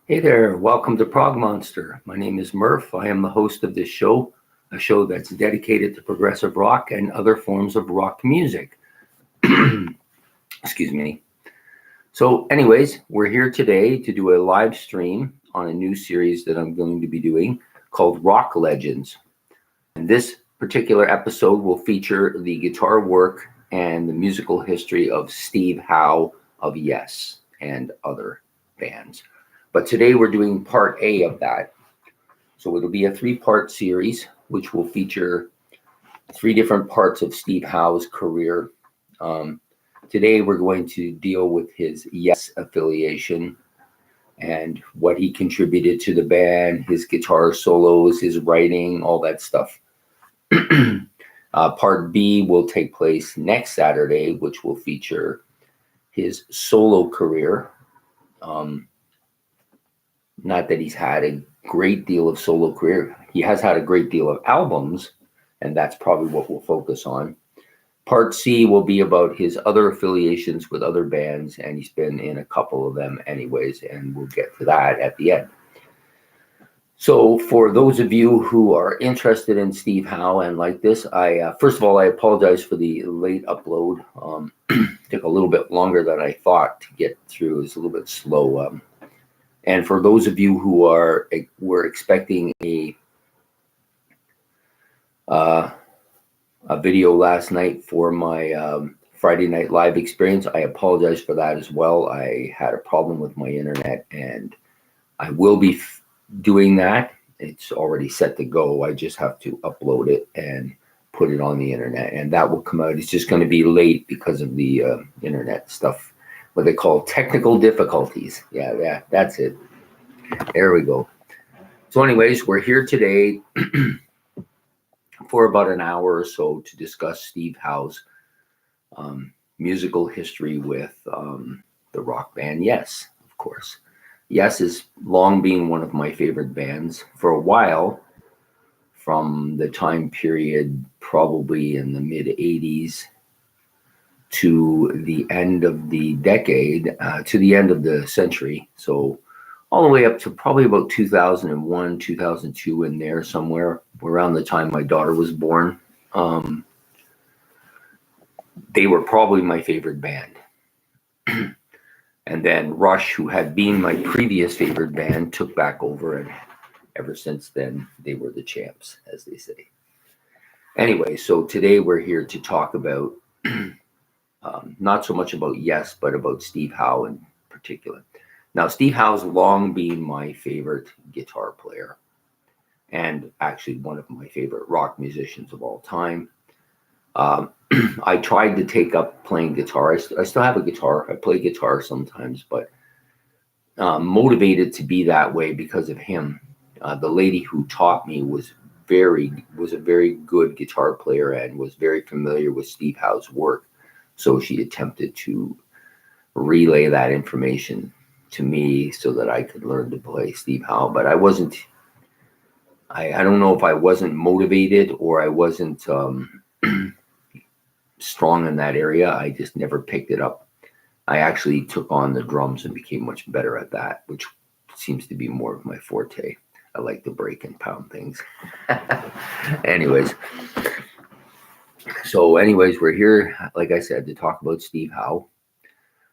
Hey there, welcome to Prog Monster. My name is Murph. I am the host of this show, a show that's dedicated to progressive rock and other forms of rock music. Excuse me. So, anyways, we're here today to do a live stream on a new series that I'm going to be doing called Rock Legends. And this particular episode will feature the guitar work and the musical history of Steve Howe of Yes and other bands. But today we're doing part A of that. So it'll be a 3-part series, which will feature 3 different parts of Steve Howe's career. Today we're going to deal with his Yes affiliation and what he contributed to the band, his guitar solos, his writing, all that stuff. Part B will take place next Saturday, which will feature his solo career. Not that he's had a great deal of solo career. He has had a great deal of albums, and that's probably what we'll focus on. Part C will be about his other affiliations with other bands, and he's been in a couple of them anyways, and we'll get to that at the end. So for those of you who are interested in Steve Howe and like this, first of all, I apologize for the late upload. Took a little bit longer than I thought to get through. It was a little bit slow. And for those of you who were expecting a video last night for my Friday Night Live experience, I apologize for that as well. I had a problem with my internet, and I will be doing that. It's already set to go. I just have to upload it and put it on the internet, and that will come out. It's just going to be late because of the internet stuff. What they call technical difficulties. Yeah, that's it. There we go. So anyways, we're here today for about an hour or so to discuss Steve Howe's musical history with the rock band Yes, of course. Yes has long been one of my favorite bands for a while, from the time period probably in the mid-'80s to the end of the decade, to the end of the century. So all the way up to probably about 2001, 2002, in there somewhere, around the time my daughter was born. They were probably my favorite band. And then Rush, who had been my previous favorite band, took back over, and ever since then, they were the champs, as they say. Anyway, so today we're here to talk about not so much about Yes, but about Steve Howe in particular. Now, Steve Howe's long been my favorite guitar player, and actually one of my favorite rock musicians of all time. I tried to take up playing guitar. I still have a guitar. I play guitar sometimes, but motivated to be that way because of him. The lady who taught me was a very good guitar player and was very familiar with Steve Howe's work. So she attempted to relay that information to me so that I could learn to play Steve Howe. But I wasn't, I don't know if I wasn't motivated or I wasn't strong in that area. I just never picked it up. I actually took on the drums and became much better at that, which seems to be more of my forte. I like to break and pound things. Anyways. So anyways, we're here, like I said, to talk about Steve Howe.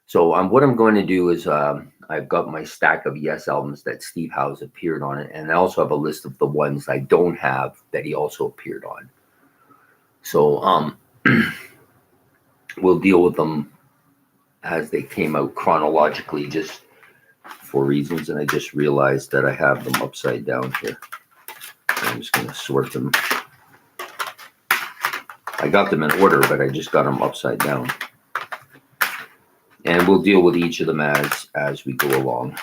So what I'm going to do is I've got my stack of Yes albums that Steve Howe's appeared on, and I also have a list of the ones I don't have that he also appeared on. So we'll deal with them as they came out chronologically, just for reasons. And I just realized that I have them upside down here. I'm just going to sort them. I got them in order, but I just got them upside down. And we'll deal with each of them as we go along.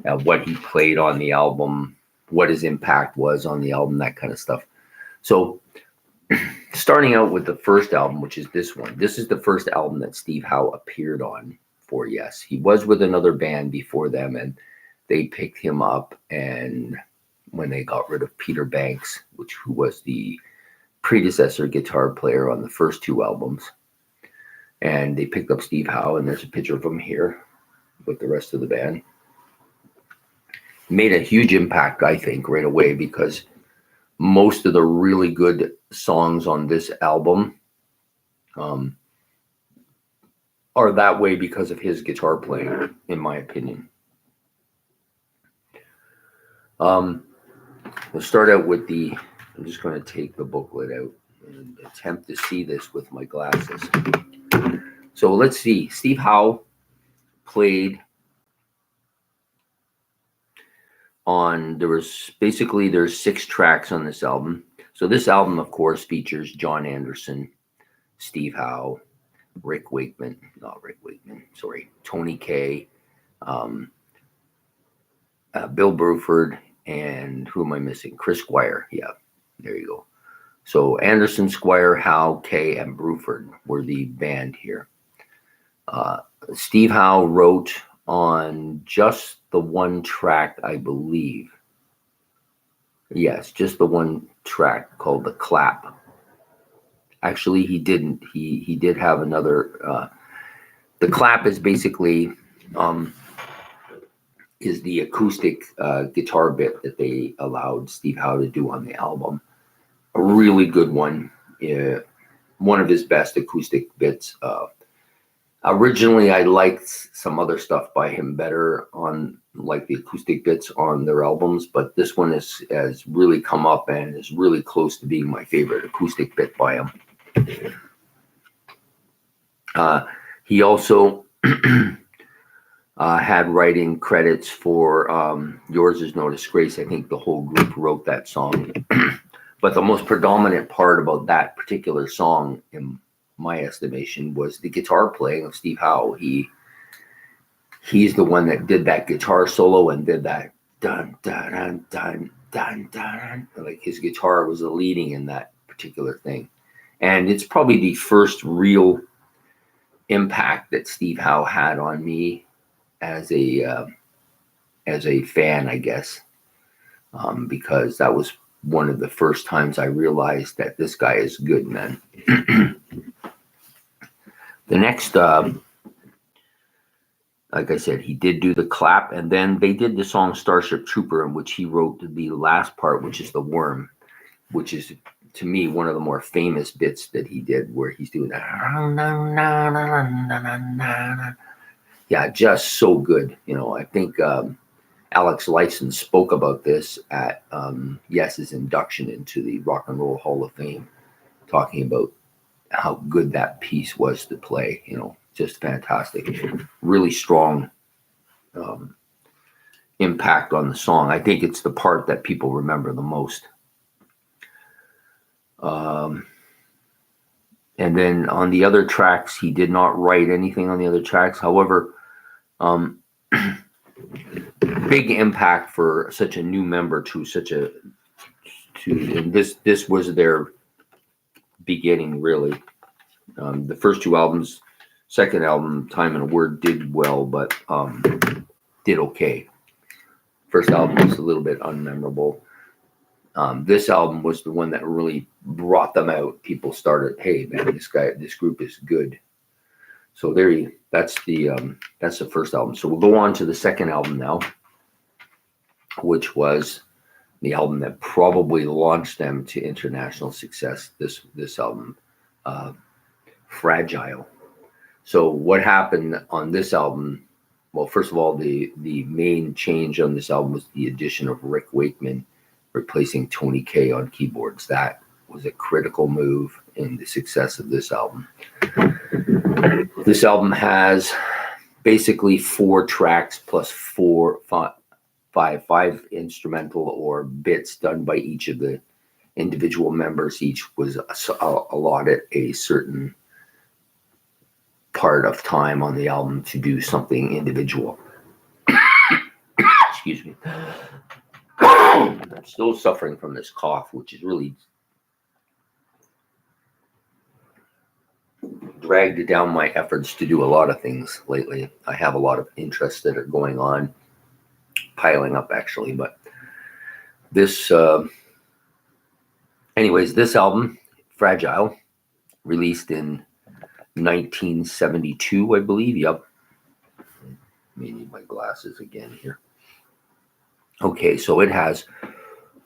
What he played on the album, what his impact was on the album, that kind of stuff. So starting out with the first album, which is this one. This is the first album that Steve Howe appeared on for Yes. He was with another band before them, and they picked him up, and when they got rid of Peter Banks, who was the predecessor guitar player on the first 2 albums, and they picked up Steve Howe, and there's a picture of him here with the rest of the band. made a huge impact, I think, right away, because most of the really good songs on this album are that way because of his guitar playing, in my opinion. We'll start out with I'm just going to take the booklet out and attempt to see this with my glasses. So let's see. Steve Howe played on, there's 6 tracks on this album. So this album, of course, features John Anderson, Steve Howe, Tony Kaye, Bill Bruford, and who am I missing? Chris Squire. Yeah, there you go. So Anderson, Squire, Howe, Kaye, and Bruford were the band here. Steve Howe wrote on just the one track, I believe. Yes, just the one track called The Clap. Actually, he didn't. He did have another. The Clap is basically is the acoustic guitar bit that they allowed Steve Howe to do on the album. A really good one. One of his best acoustic bits. Originally, I liked some other stuff by him better on like the acoustic bits on their albums, but this one has really come up and is really close to being my favorite acoustic bit by him. He also had writing credits for Yours Is No Disgrace. I think the whole group wrote that song. But the most predominant part about that particular song, in my estimation, was the guitar playing of Steve Howe. He's the one that did that guitar solo and did that dun dun dun dun dun dun. Like his guitar was the leading in that particular thing. And it's probably the first real impact that Steve Howe had on me as a fan, I guess, because that was one of the first times I realized that this guy is good, man. The next, like I said, he did do The Clap, and then they did the song Starship Trooper, in which he wrote the last part, which is The Worm, which is, to me, one of the more famous bits that he did, where he's doing that. Yeah, just so good. You know, I think Alex Lifeson spoke about this at Yes's induction into the Rock and Roll Hall of Fame, talking about how good that piece was to play. You know, just fantastic. Really strong impact on the song. I think it's the part that people remember the most. And then on the other tracks, he did not write anything on the other tracks. However, big impact for such a new member and this was their beginning, really. The first 2 albums, second album, Time and a Word, did well, but did okay. First album was a little bit unmemorable. This album was the one that really brought them out. People started, hey man, this group is good. So that's the first album. So we'll go on to the second album now, which was the album that probably launched them to international success. This album, Fragile. So what happened on this album? Well, first of all, the main change on this album was the addition of Rick Wakeman replacing Tony Kaye on keyboards. That was a critical move in the success of this album. This album has basically 4 tracks plus 5 instrumental or bits done by each of the individual members. Each was allotted a certain part of time on the album to do something individual. Excuse me. I'm still suffering from this cough, which is really dragged down my efforts to do a lot of things lately. I have a lot of interests that are going on, piling up actually, but this this album, Fragile, released in 1972, I believe. Yep. May need my glasses again here. Okay, so it has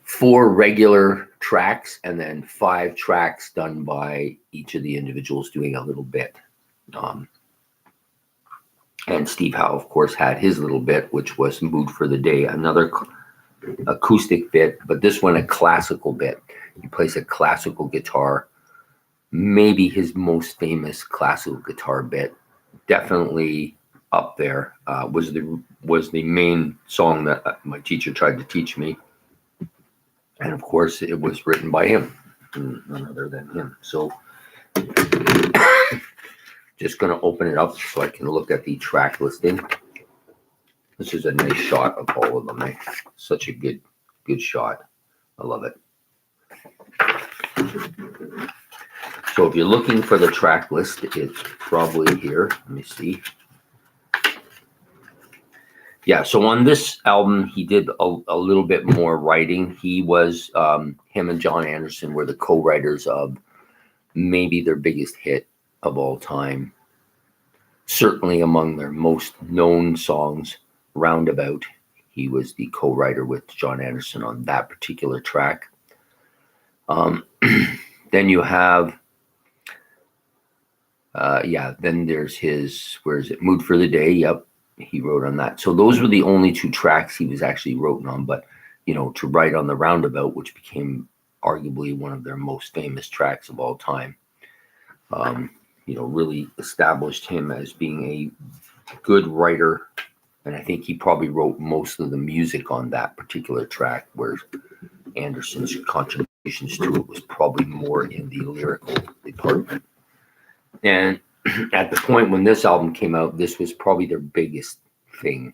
4 regular tracks and then 5 tracks done by each of the individuals doing a little bit. And Steve Howe, of course, had his little bit, which was Mood for the Day, another acoustic bit, but this one a classical bit. He plays a classical guitar, maybe his most famous classical guitar bit, definitely up there. Was the main song that my teacher tried to teach me, and of course it was written by him, none other than him. So just going to open it up so I can look at the track listing. This is a nice shot of all of them. Such a good shot. I love it. So if you're looking for the track list, it's probably here. Let me see. Yeah, so on this album, he did a little bit more writing. He was, him and John Anderson were the co-writers of maybe their biggest hit of all time. Certainly among their most known songs, Roundabout. He was the co-writer with John Anderson on that particular track. Then you have, then there's his, where is it? Mood for the Day. Yep, he wrote on that. So those were the only 2 tracks he was actually wrote on. But, to write on the Roundabout, which became arguably one of their most famous tracks of all time, really established him as being a good writer. And I think he probably wrote most of the music on that particular track, where Anderson's contributions to it was probably more in the lyrical department. And at the point when this album came out, this was probably their biggest thing.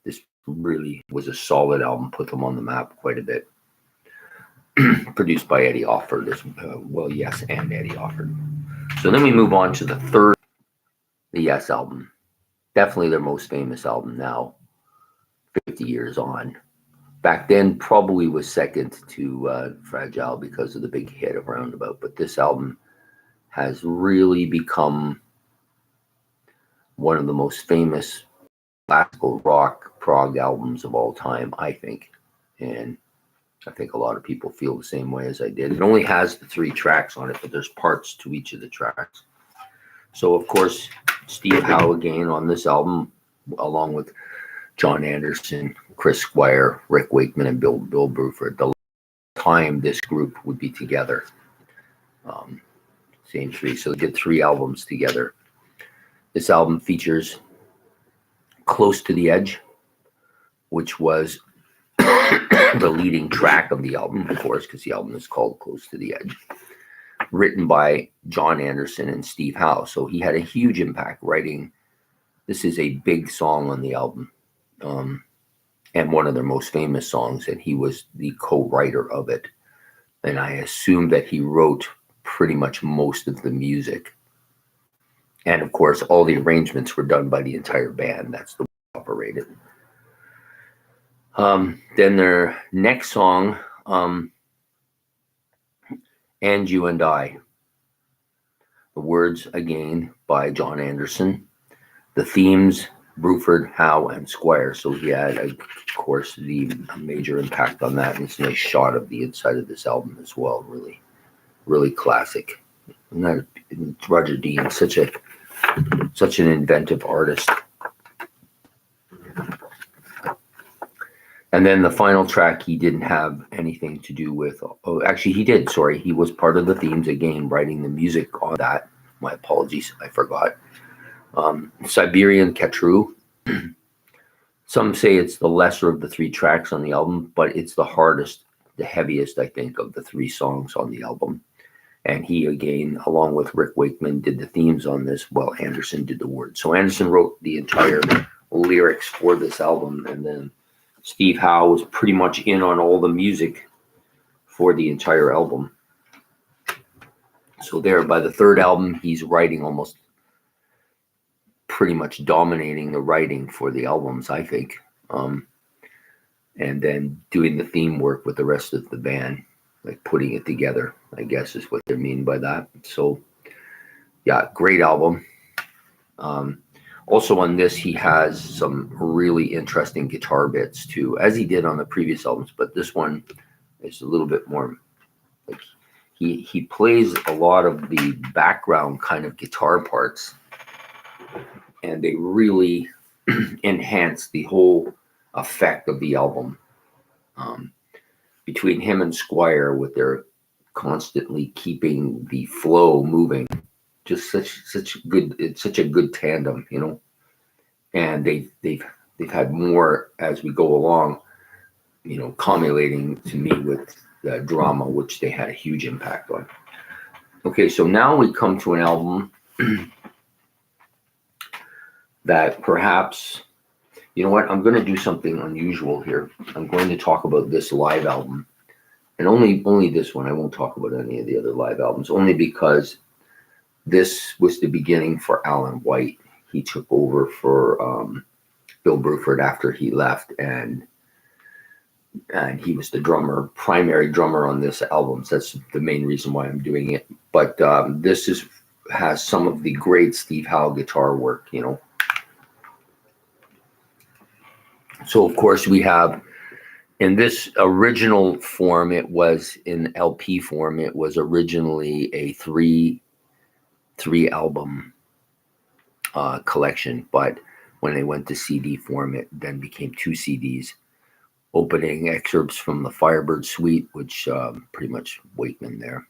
This really was a solid album, put them on the map quite a bit. Produced by Eddie Offord as well. Yes, and Eddie Offord. So then we move on to the third, the Yes album. Definitely their most famous album now, 50 years on. Back then, probably was second to Fragile because of the big hit of Roundabout. But this album has really become one of the most famous classical rock prog albums of all time, I think. And I think a lot of people feel the same way as I did. It only has the 3 tracks on it, but there's parts to each of the tracks. So, of course, Steve Howe again on this album, along with John Anderson, Chris Squire, Rick Wakeman, and Bill Bruford. The time this group would be together. Same 3. So they did 3 albums together. This album features Close to the Edge, which was the leading track of the album, of course, because the album is called Close to the Edge. Written by John Anderson and Steve Howe. So he had a huge impact writing. This is a big song on the album, and one of their most famous songs, and he was the co-writer of it. And I assume that he wrote pretty much most of the music. And of course, all the arrangements were done by the entire band. That's the way it operated. Then their next song, And You and I. The words, again, by John Anderson. The themes, Bruford, Howe, and Squire. So he had, of course, the major impact on that. And it's a nice shot of the inside of this album as well. Really, really classic. And Roger Dean, such an inventive artist. And then the final track, he didn't have anything to do with. Oh, actually, he did. Sorry, he was part of the themes again, writing the music on that. My apologies, I forgot. Siberian Katru. Some say it's the lesser of the 3 tracks on the album, but it's the hardest, the heaviest, I think, of the 3 songs on the album. And he, again, along with Rick Wakeman, did the themes on this, while Anderson did the words. So Anderson wrote the entire lyrics for this album, and then Steve Howe was pretty much in on all the music for the entire album. So there, by the 3rd album, he's writing almost pretty much dominating the writing for the albums, I think. And then doing the theme work with the rest of the band, like putting it together, I guess is what they mean by that. So, yeah, great album. Also on this, he has some really interesting guitar bits too, as he did on the previous albums. But this one is a little bit more like he plays a lot of the background kind of guitar parts, and they really enhance the whole effect of the album. Between him and Squire, with their constantly keeping the flow moving, just such good. It's such a good tandem, you know. And they've had more as we go along, you know, culminating to me with the drama, which they had a huge impact on. Okay, so now we come to an album that perhaps, you know what, I'm going to do something unusual here. I'm going to talk about this live album, and only this one. I won't talk about any of the other live albums, only because this was the beginning for Alan White. He took over for Bill Bruford after he left, and he was the primary drummer on this album. So that's the main reason why I'm doing it. But this has some of the great Steve Howe guitar work, you know. So of course we have, in this original form, it was in LP form. It was originally a three album collection, but when they went to CD form, it then became 2 CDs. Opening excerpts from the Firebird Suite, which pretty much Wakeman there.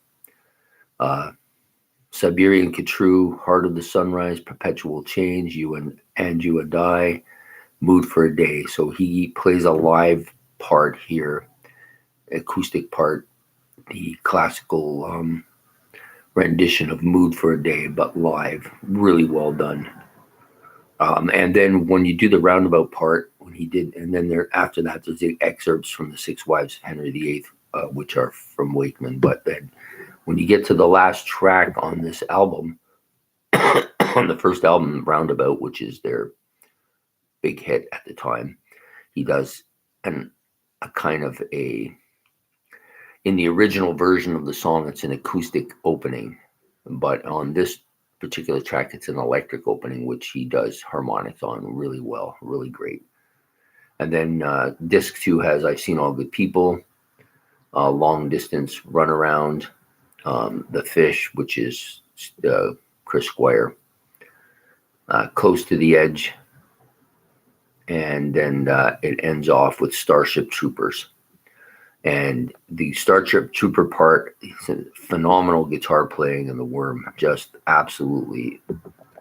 Siberian Khatru, Heart of the Sunrise, Perpetual Change, You and I, Mood for a Day. So he plays a live part here, acoustic part, the classical rendition of Mood for a Day, but live. Really well done. And then when you do the roundabout part, when he did, and then after that, there's the excerpts from the Six Wives of Henry VIII, which are from Wakeman. But then when you get to the last track on this album, on the first album, Roundabout, which is their big hit at the time, he does a kind of in the original version of the song, it's an acoustic opening, but on this particular track, it's an electric opening, which he does harmonics on really well, really great. And then disc 2 has I've Seen All Good People, Long Distance Runaround, The Fish, which is Chris Squire, Close to the Edge, and then it ends off with Starship Troopers. And the Starship Trooper part is a phenomenal guitar playing, and the Worm, just absolutely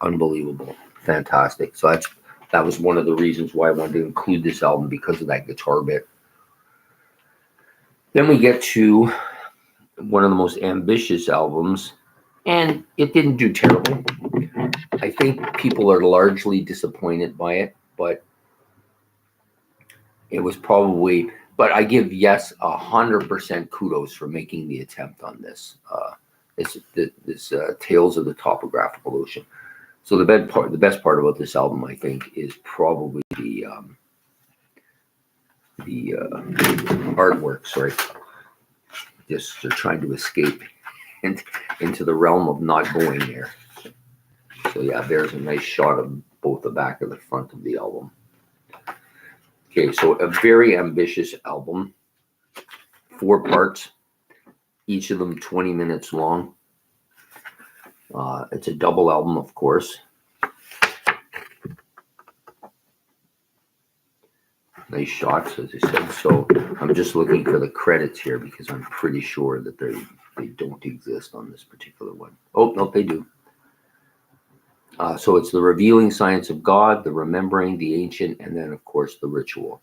unbelievable, fantastic. So that was one of the reasons why I wanted to include this album, because of that guitar bit. Then we get to one of the most ambitious albums, and it didn't do terrible. I think people are largely disappointed by it, but it was probably... But I give Yes 100% kudos for making the attempt on this. This Tales of the Topographical Ocean. So the best part about this album, I think, is probably the artwork. Sorry, just they're trying to escape into the realm of not going there. So yeah, there's a nice shot of both the back and the front of the album. Okay, so a very ambitious album, 4 parts, each of them 20 minutes long. It's a double album, of course. Nice shots, as I said. So I'm just looking for the credits here, because I'm pretty sure that they don't exist on this particular one. Oh, no, they do. So it's The Revealing Science of God, The Remembering, The Ancient, and then, of course, The Ritual.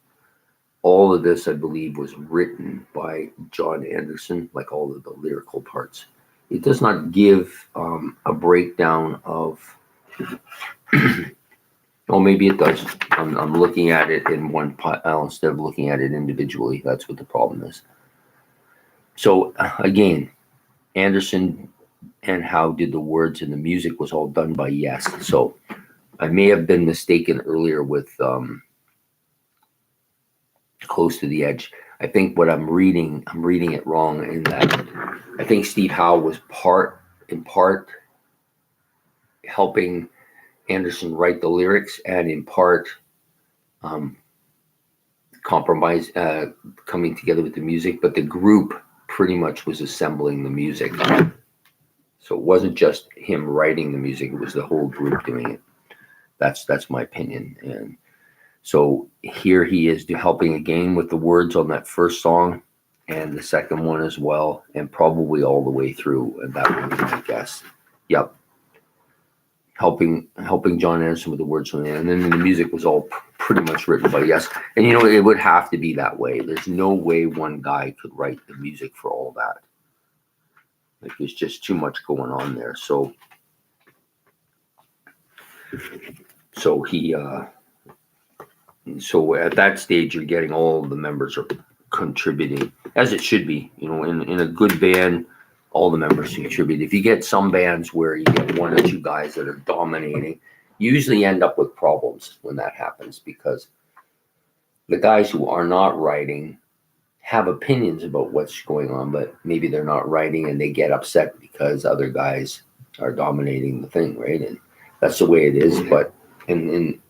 All of this, I believe, was written by John Anderson, like all of the lyrical parts. It does not give a breakdown of... Oh, maybe it does. I'm looking at it in one pile instead of looking at it individually. That's what the problem is. So, again, Anderson and Howe did the words, and the music was all done by Yes. So I may have been mistaken earlier with Close to the Edge. I think what I'm reading it wrong, in that I think Steve Howe was in part helping Anderson write the lyrics and in part compromise, coming together with the music, but the group pretty much was assembling the music. So it wasn't just him writing the music, it was the whole group doing it. That's my opinion. And so here he is helping again with the words on that first song and the second one as well, and probably all the way through. And that would be my guess. Yep. Helping John Anderson with the words on it. And then the music was all pretty much written by Yes. And you know, it would have to be that way. There's no way one guy could write the music for all that. Like, there's just too much going on there. So he so at that stage, you're getting all of the members are contributing, as it should be. You know, in a good band, all the members contribute. If you get some bands where you get one or two guys that are dominating, you usually end up with problems when that happens, because the guys who are not writing have opinions about what's going on, but maybe they're not writing and they get upset because other guys are dominating the thing, right? And that's the way it is. But and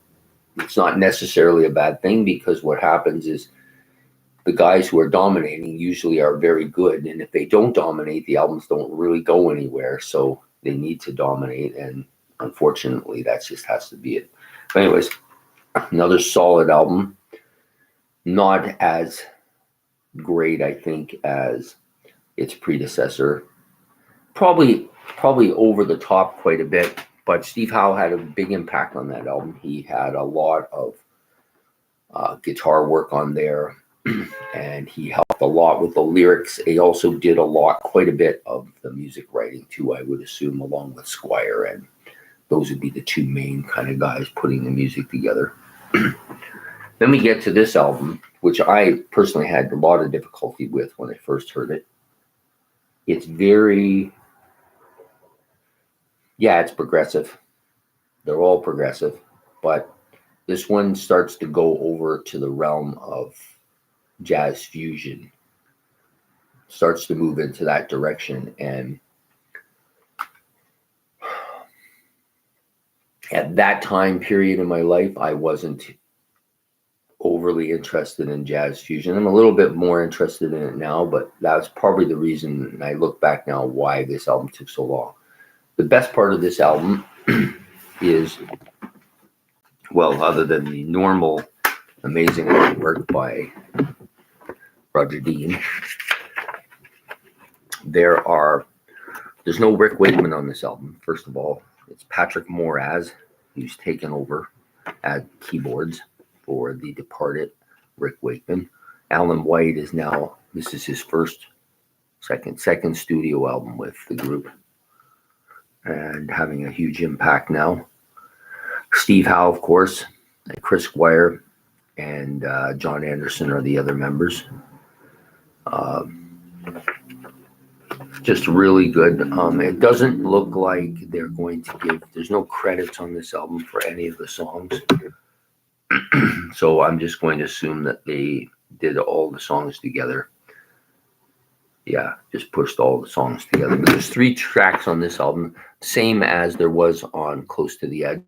it's not necessarily a bad thing, because what happens is the guys who are dominating usually are very good, and if they don't dominate, the albums don't really go anywhere. So they need to dominate, and unfortunately, that just has to be it. But anyways, another solid album, not as great, I think, as its predecessor. Probably over the top quite a bit. But Steve Howe had a big impact on that album. He had a lot of guitar work on there, and he helped a lot with the lyrics. He also did quite a bit of the music writing too, I would assume, along with Squire, and those would be the two main kind of guys putting the music together. Then we get to this album, which I personally had a lot of difficulty with when I first heard it. It's it's progressive. They're all progressive, but this one starts to go over to the realm of jazz fusion, starts to move into that direction. And at that time period in my life, I wasn't overly interested in jazz fusion. I'm a little bit more interested in it now, but that's probably the reason, and I look back now, why this album took so long. The best part of this album is, well, other than the normal amazing work by Roger Dean, there's no Rick Wakeman on this album. First of all, it's Patrick Moraz who's taken over at keyboards for the departed Rick Wakeman. Alan White is now, this is his second studio album with the group, and having a huge impact now. Steve Howe, of course, and Chris Squire, and John Anderson are the other members. Just really good. It doesn't look like they're going to there's no credits on this album for any of the songs. So I'm just going to assume that they did all the songs together. Yeah, just pushed all the songs together. But there's 3 tracks on this album, same as there was on Close to the Edge.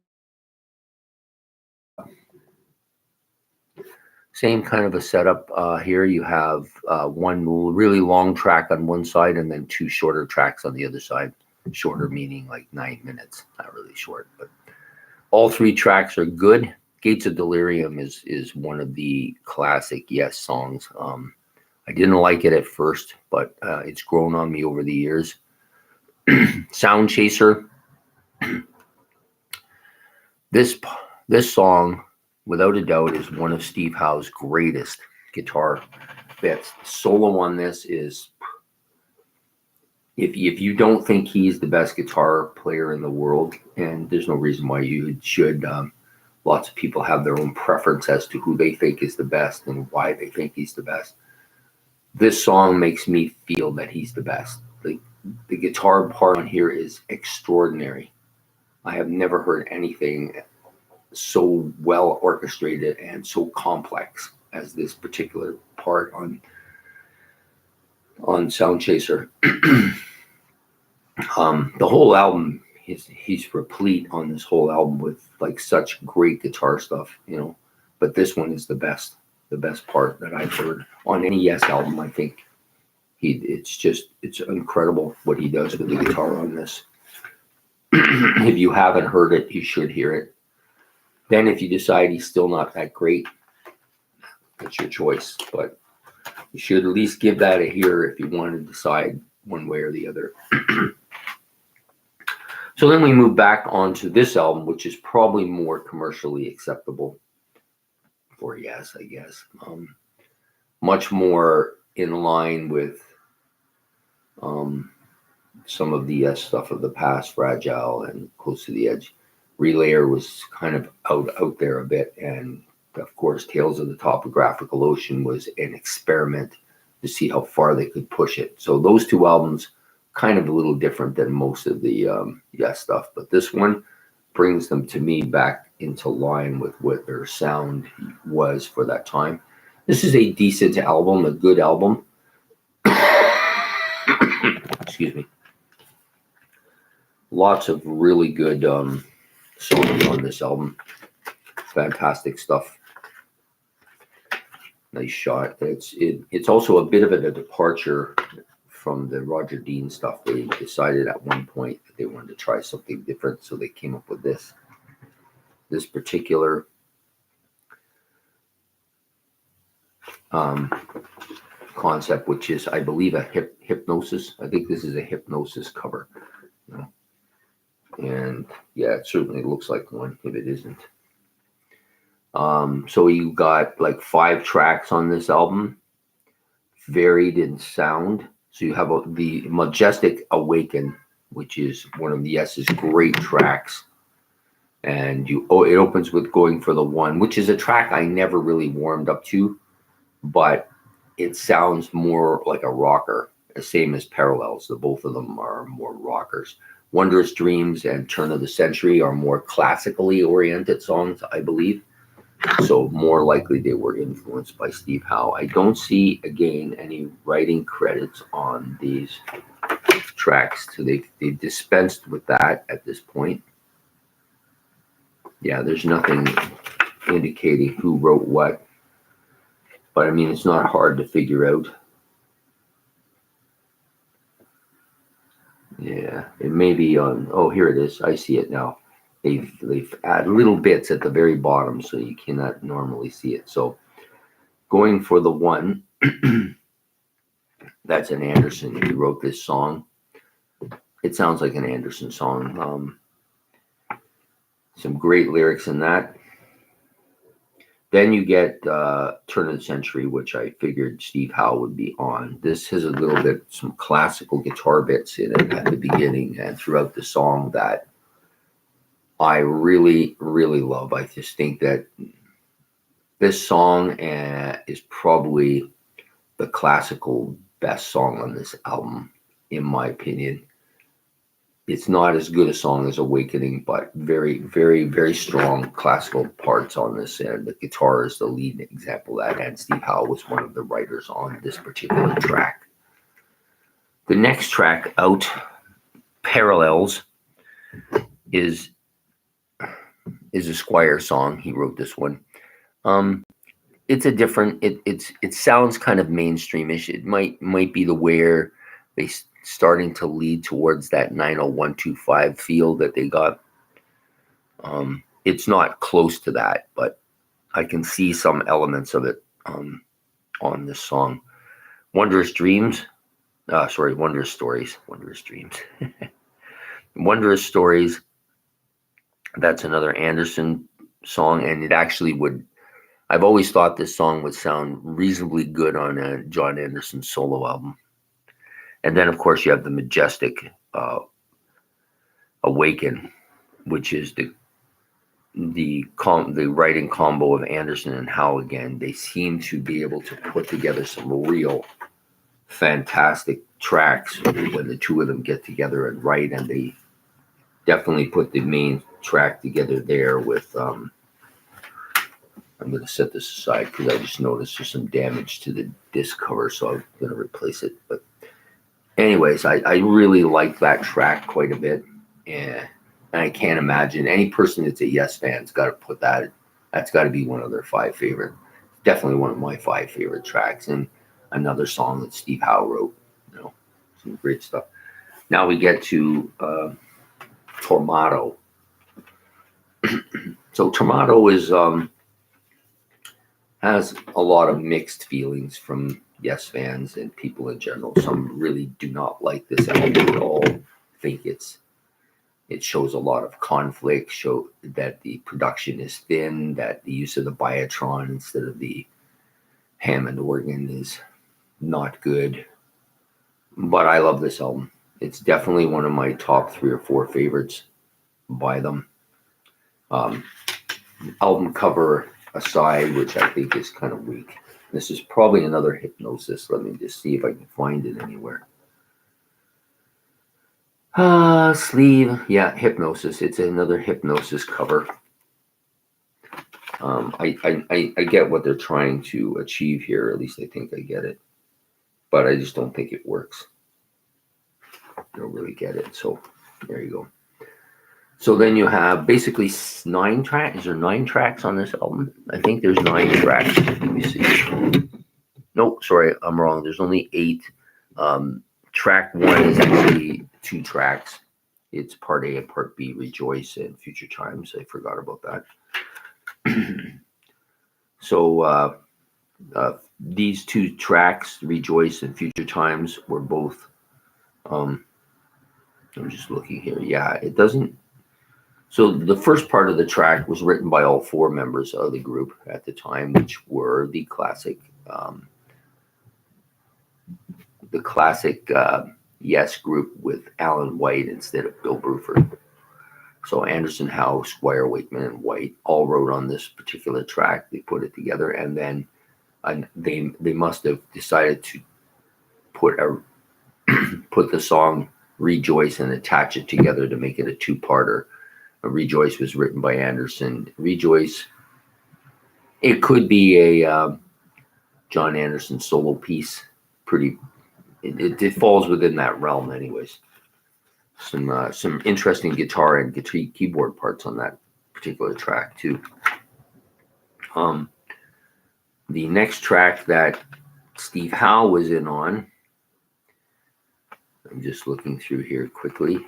Same kind of a setup here. You have one really long track on one side and then 2 shorter tracks on the other side. Shorter meaning like 9 minutes, not really short. But all 3 tracks are good. Gates of Delirium is one of the classic Yes songs. I didn't like it at first, but it's grown on me over the years. Sound Chaser. This song, without a doubt, is one of Steve Howe's greatest guitar bits. The solo on this is, if you don't think he's the best guitar player in the world, and there's no reason why you should, lots of people have their own preference as to who they think is the best and why they think he's the best. This song makes me feel that he's the best. The guitar part on here is extraordinary. I have never heard anything so well orchestrated and so complex as this particular part on Sound Chaser. The whole album he's replete on this whole album with like such great guitar stuff, you know. But this one is the best part that I've heard on any Yes album. I think it's incredible what he does with the guitar on this. If you haven't heard it, you should hear it. Then if you decide he's still not that great, that's your choice. But you should at least give that a hear if you want to decide one way or the other. So then we move back onto this album, which is probably more commercially acceptable for Yes, I guess. Much more in line with some of the Yes stuff of the past, Fragile and Close to the Edge. Relayer was kind of out there a bit, and of course Tales of the Topographical Ocean was an experiment to see how far they could push it. So those two albums kind of a little different than most of the Yes stuff, but this one brings them to me back into line with what their sound was for that time. This is a decent album, a good album. Excuse me. Lots of really good songs on this album. Fantastic stuff. Nice shot. It's also a bit of a departure from the Roger Dean stuff. They decided at one point that they wanted to try something different, so they came up with this particular concept, which is, I believe, a hypnosis. I think this is a hypnosis cover. You know? And yeah, it certainly looks like one if it isn't. So you got like 5 tracks on this album, varied in sound. So you have the Majestic Awaken, which is one of the Yes's great tracks. And it opens with Going for the One, which is a track I never really warmed up to, but it sounds more like a rocker, the same as Parallels. The both of them are more rockers. Wondrous Dreams and Turn of the Century are more classically oriented songs, I believe. So more likely they were influenced by Steve Howe. I don't see, again, any writing credits on these tracks. So they dispensed with that at this point. Yeah, there's nothing indicating who wrote what. But I mean, it's not hard to figure out. Yeah, it may be on, oh, here it is. I see it now. They've added little bits at the very bottom, so you cannot normally see it. So Going for the One, that's an Anderson. He wrote this song. It sounds like an Anderson song. Some great lyrics in that. Then you get Turn of the Century, which I figured Steve Howe would be on. This has a little bit, some classical guitar bits in it at the beginning and throughout the song that I really, really love. I just think that this song is probably the classical best song on this album, in my opinion. It's not as good a song as Awakening, but very, very, very strong classical parts on this. And the guitar is the lead example of that. And Steve Howe was one of the writers on this particular track. The next track out, Parallels, is a Squire song. He wrote this one. It's a different. It sounds kind of mainstreamish. It might be the where they starting to lead towards that 90125 feel that they got. It's not close to that, but I can see some elements of it on this song. Wondrous Dreams. Wondrous Stories. Wondrous Dreams. Wondrous Stories. That's another Anderson song, and it actually would. I've always thought this song would sound reasonably good on a John Anderson solo album. And then, of course, you have the Majestic Awaken, which is the writing combo of Anderson and Howe again. They seem to be able to put together some real fantastic tracks when the two of them get together and write, and they definitely put the main track together there with I'm going to set this aside because I just noticed there's some damage to the disc cover, so I'm going to replace it. But anyways, I really like that track quite a bit. And And I can't imagine any person that's a Yes fan's got to put that. That's got to be one of their 5 favorite. Definitely one of my 5 favorite tracks, and another song that Steve Howe wrote. You know, some great stuff. Now we get to Tormato. So Tormato is has a lot of mixed feelings from Yes fans and people in general. Some really do not like this album at all. Think it shows a lot of conflict, show that the production is thin, that the use of the Biotron instead of the Hammond organ is not good. But I love this album. It's definitely one of my top 3 or 4 favorites by them. Album cover aside, which I think is kind of weak. This is probably another Hypnosis. Let me just see if I can find it anywhere. Sleeve. Yeah, Hypnosis. It's another Hypnosis cover. I get what they're trying to achieve here. At least I think I get it. But I just don't think it works. I don't really get it. So there you go. So then you have basically 9 tracks. Is there 9 tracks on this album? I think there's 9 tracks. Let me see. No, sorry, I'm wrong. There's only 8. Track 1 is actually 2 tracks. It's part A and part B, Rejoice and Future Times. I forgot about that. So these 2 tracks, Rejoice and Future Times, were both, I'm just looking here. Yeah, it doesn't. So the first part of the track was written by all 4 members of the group at the time, which were the classic Yes group with Alan White instead of Bill Bruford. So Anderson, Howe, Squire, Wakeman, and White all wrote on this particular track. They put it together, and then they must have decided to put the song Rejoice and attach it together to make it a 2-parter. Rejoice was written by Anderson. Rejoice, it could be a John Anderson solo piece. It falls within that realm, anyways. Some interesting guitar and keyboard parts on that particular track too. The next track that Steve Howe was in on, I'm just looking through here quickly.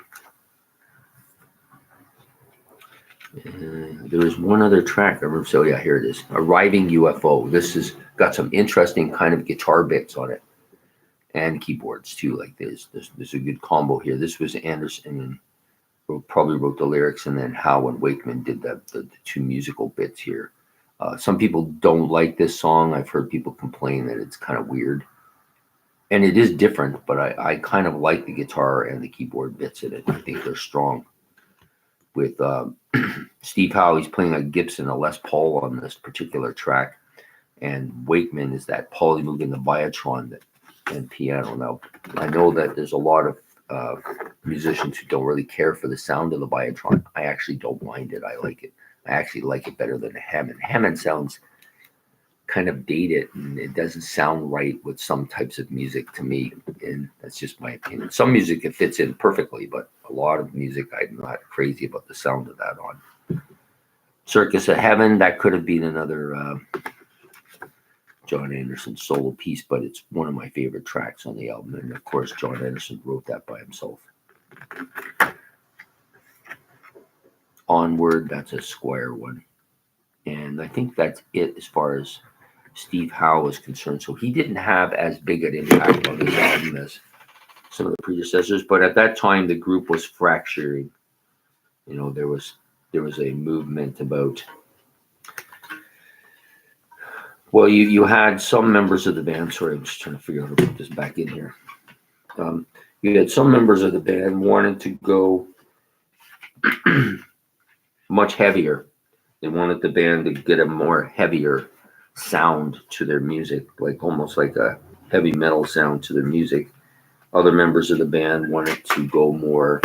There was one other track I remember. So yeah, here it is. Arriving UFO. This has got some interesting kind of guitar bits on it, and keyboards too. Like there's a good combo here. This was Anderson, probably wrote the lyrics, and then Howe and Wakeman did the 2 musical bits here. Some people don't like this song. I've heard people complain that it's kind of weird, and it is different. But I kind of like the guitar and the keyboard bits in it. I think they're strong. With Steve Howe, he's playing a Gibson, a Les Paul on this particular track, and Wakeman is that Paulie Moog and the Biotron and piano. Now, I know that there's a lot of musicians who don't really care for the sound of the Biotron. I actually don't mind it. I like it. I actually like it better than the Hammond. Hammond sounds kind of dated, and it doesn't sound right with some types of music to me, and that's just my opinion. Some music it fits in perfectly, but a lot of music I'm not crazy about the sound of that on. Circus of Heaven, that could have been another John Anderson solo piece, but it's one of my favorite tracks on the album, and of course John Anderson wrote that by himself. Onward, that's a Squire one, and I think that's it as far as Steve Howe is concerned. So he didn't have as big an impact on this album as some of the predecessors, but at that time the group was fracturing. You know, there was a movement about, well, you had some members of the band. Sorry, I'm just trying to figure out how to put this back in here. You had some members of the band wanted to go much heavier. They wanted the band to get a more heavier sound to their music, like almost like a heavy metal sound to their music. Other members of the band wanted to go more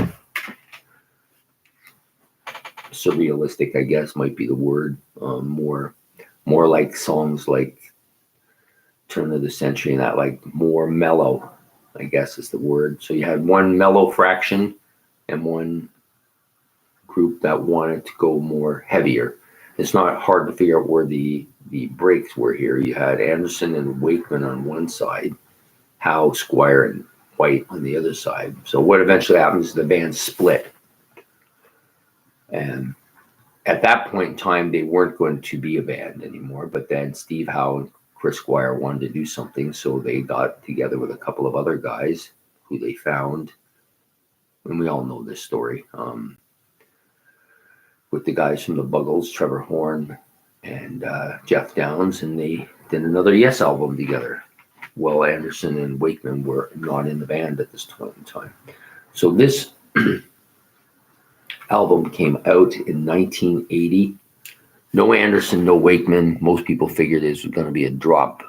surrealistic, I guess might be the word. More like songs like Turn of the Century, and that, like more mellow, I guess is the word. So you had one mellow fraction and one group that wanted to go more heavier. It's not hard to figure out where the breaks were here. You had Anderson and Wakeman on one side, Howe, Squire, and White on the other side. So what eventually happens is the band split. And at that point in time, they weren't going to be a band anymore. But then Steve Howe and Chris Squire wanted to do something, so they got together with a couple of other guys who they found. And we all know this story. With the guys from the Buggles, Trevor Horn and Jeff Downs, and they did another Yes album together. Well, Anderson and Wakeman were not in the band at this point in time. So this album came out in 1980. No Anderson, no Wakeman. Most people figured it was going to be a drop.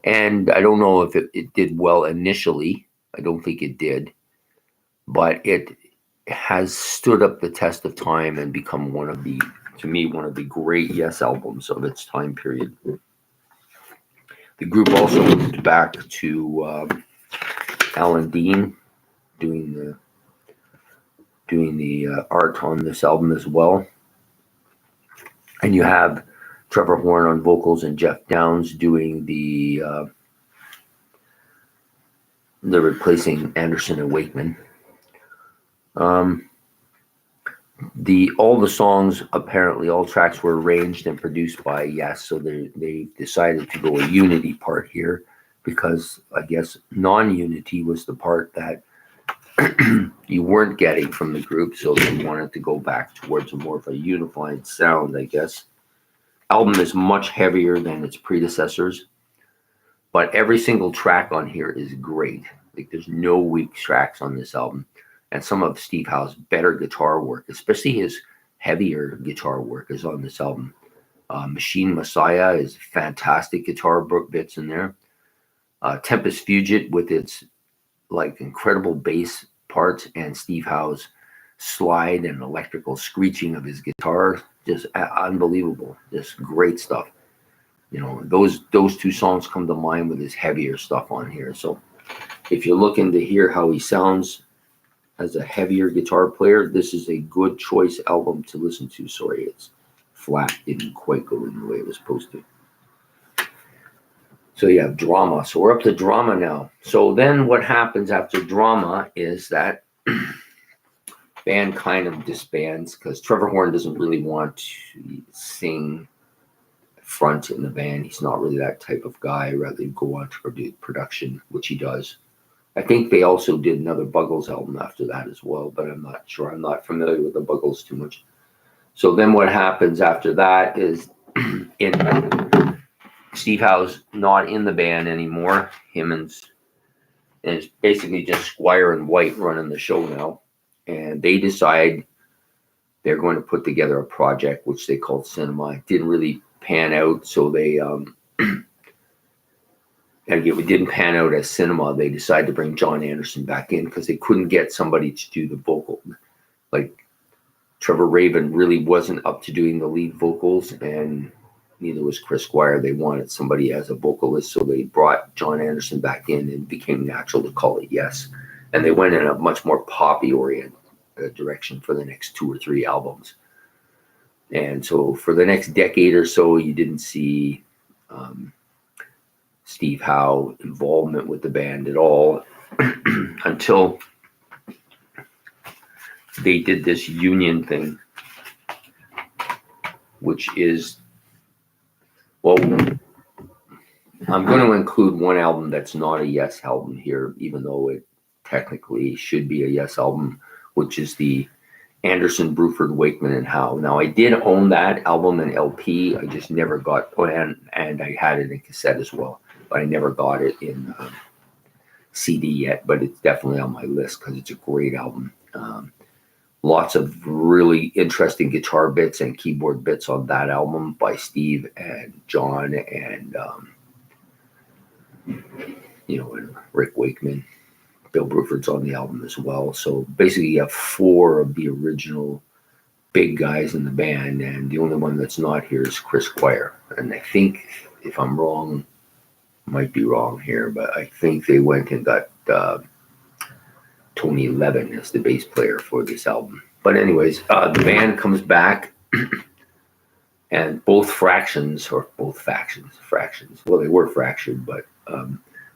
And I don't know if it did well initially. I don't think it did. But it has stood up the test of time and become one of the great Yes albums of its time period. The group also moved back to Alan Dean doing the art on this album as well. And you have Trevor Horn on vocals and Jeff Downs doing the replacing Anderson and Wakeman. All the songs, apparently all tracks were arranged and produced by Yes, so they decided to go a unity part here, because I guess non-unity was the part that you weren't getting from the group, so they wanted to go back towards more of a unified sound, I guess. Album is much heavier than its predecessors, but every single track on here is great. Like, there's no weak tracks on this album. And some of Steve Howe's better guitar work, especially his heavier guitar work, is on this album. Machine Messiah is fantastic guitar bits in there. Tempest Fugit with its like incredible bass parts, and Steve Howe's slide and electrical screeching of his guitar, just unbelievable. Just great stuff. You know, those two songs come to mind with his heavier stuff on here. So if you're looking to hear how he sounds as a heavier guitar player, this is a good choice album to listen to. Sorry, it's flat, didn't quite go in the way it was supposed to. So you have Drama. So we're up to Drama now. So then what happens after Drama is that band kind of disbands, because Trevor Horn doesn't really want to sing front in the band. He's not really that type of guy. Rather go on to production, which he does. I think they also did another Buggles album after that as well, but I'm not sure. I'm not familiar with the Buggles too much. So then what happens after that is Steve Howe's not in the band anymore. Him and it's basically just Squire and White running the show now. And they decide they're going to put together a project which they called Cinema. It didn't really pan out, so they and it didn't pan out as Cinema. They decided to bring John Anderson back in because they couldn't get somebody to do the vocal. Like, Trevor Rabin really wasn't up to doing the lead vocals, and neither was Chris Squire. They wanted somebody as a vocalist, so they brought John Anderson back in, and it became natural to call it Yes. And they went in a much more poppy-oriented direction for the next 2 or 3 albums. And so for the next decade or so, you didn't see Steve Howe involvement with the band at all until they did this union thing, which is, well, I'm going to include one album that's not a Yes album here, even though it technically should be a Yes album, which is the Anderson, Bruford, Wakeman, and Howe. Now, I did own that album in LP. I just never got, and I had it in cassette as well, but I never got it in CD yet. But it's definitely on my list because it's a great album. Lots of really interesting guitar bits and keyboard bits on that album by Steve and John and and Rick Wakeman. Bill Bruford's on the album as well. So basically you have 4 of the original big guys in the band, and the only one that's not here is Chris Squire. And I think, if I'm wrong, might be wrong here, but I think they went and got Tony Levin as the bass player for this album. But anyways, the band comes back, and both factions, well, they were fractured, but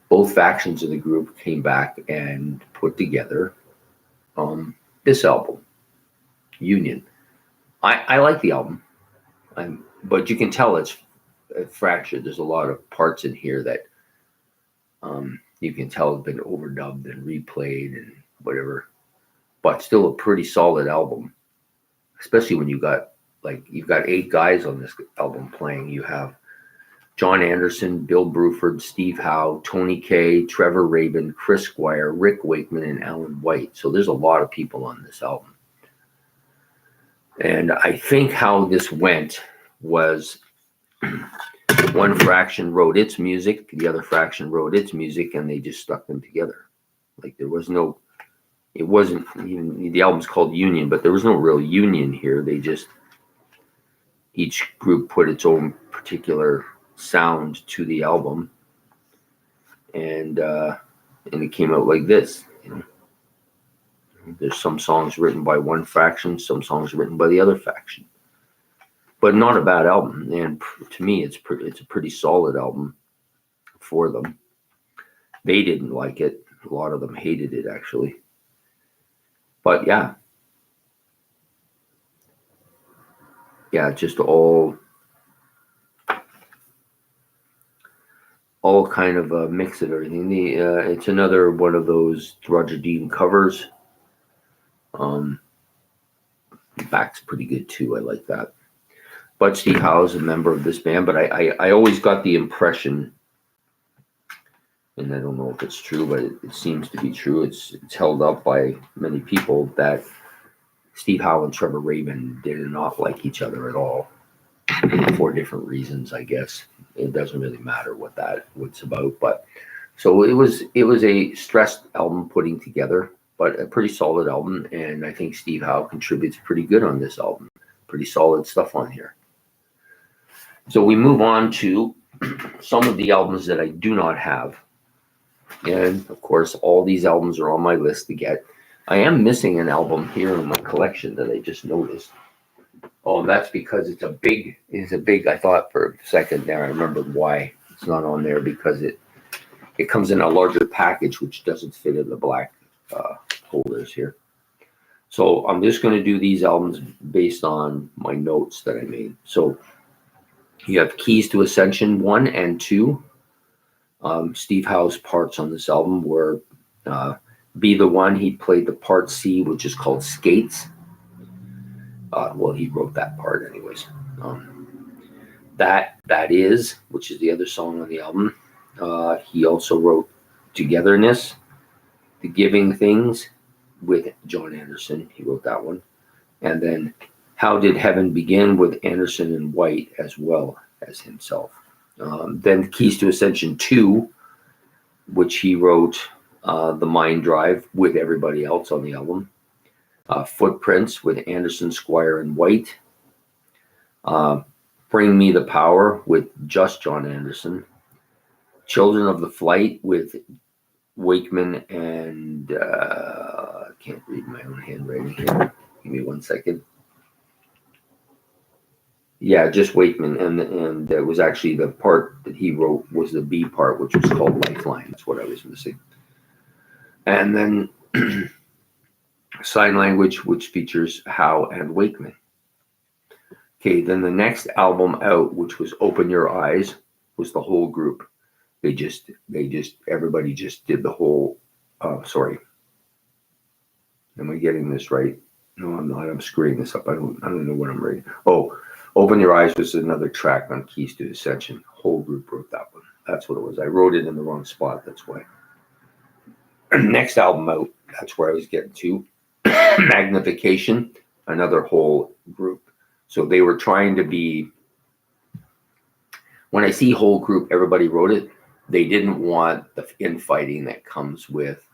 both factions of the group came back and put together this album, Union. I like the album, but you can tell it's fractured. There's a lot of parts in here that you can tell have been overdubbed and replayed and whatever, but still a pretty solid album, especially when you've got 8 guys on this album playing. You have John Anderson, Bill Bruford, Steve Howe, Tony Kaye, Trevor Rabin, Chris Squire, Rick Wakeman, and Alan White. So there's a lot of people on this album. And I think how this went was one fraction wrote its music, the other fraction wrote its music, and they just stuck them together. Like there was no, it wasn't even, the album's called Union, but there was no real union here. They just, each group put its own particular sound to the album, and it came out like this. There's some songs written by one faction, some songs written by the other faction, but not a bad album. And to me, it's a pretty solid album for them. They didn't like it. A lot of them hated it, actually. But yeah, just all kind of a mix of everything. It's another one of those Roger Dean covers. The back's pretty good too. I like that. But Steve Howe is a member of this band, but I always got the impression, and I don't know if it's true, but it seems to be true. It's held up by many people that Steve Howe and Trevor Rabin did not like each other at all, for different reasons, I guess. It doesn't really matter what's about, but so it was a stressed album putting together, but a pretty solid album, and I think Steve Howe contributes pretty good on this album. Pretty solid stuff on here. So we move on to some of the albums that I do not have, and of course all these albums are on my list to get. I am missing an album here in my collection that I just noticed. Oh, and that's because it's a big, I thought for a second there, I remembered why it's not on there, because it comes in a larger package, which doesn't fit in the black holders here. So I'm just going to do these albums based on my notes that I made. So you have Keys to Ascension 1 and 2. Steve Howe's parts on this album were Be the One. He played the part C, which is called Skates. Well, he wrote that part anyways. That Is, which is the other song on the album. He also wrote Togetherness, The Giving Things with John Anderson. He wrote that one. And then How Did Heaven Begin with Anderson and White as well as himself. Then Keys to Ascension 2, which he wrote The Mind Drive with everybody else on the album. Footprints with Anderson, Squire, and White. Bring Me the Power with just John Anderson. Children of the Flight with Wakeman and I can't read my own handwriting here. Give me 1 second. Yeah, just Wakeman, and it was actually the part that he wrote was the B part, which was called Lifeline. That's what I was missing. And then Sign Language, which features Howe and Wakeman. Okay, then the next album out, which was Open Your Eyes, was the whole group. Everybody just did the whole. Sorry, am I getting this right? No, I'm not. I'm screwing this up. I don't know what I'm reading. Oh, Open Your Eyes was another track on Keys to Ascension. Whole group wrote that one. That's what it was. I wrote it in the wrong spot. That's why. Next album out, that's where I was getting to. Magnification, another whole group. So they were trying to be. When I see whole group, everybody wrote it. They didn't want the infighting that comes with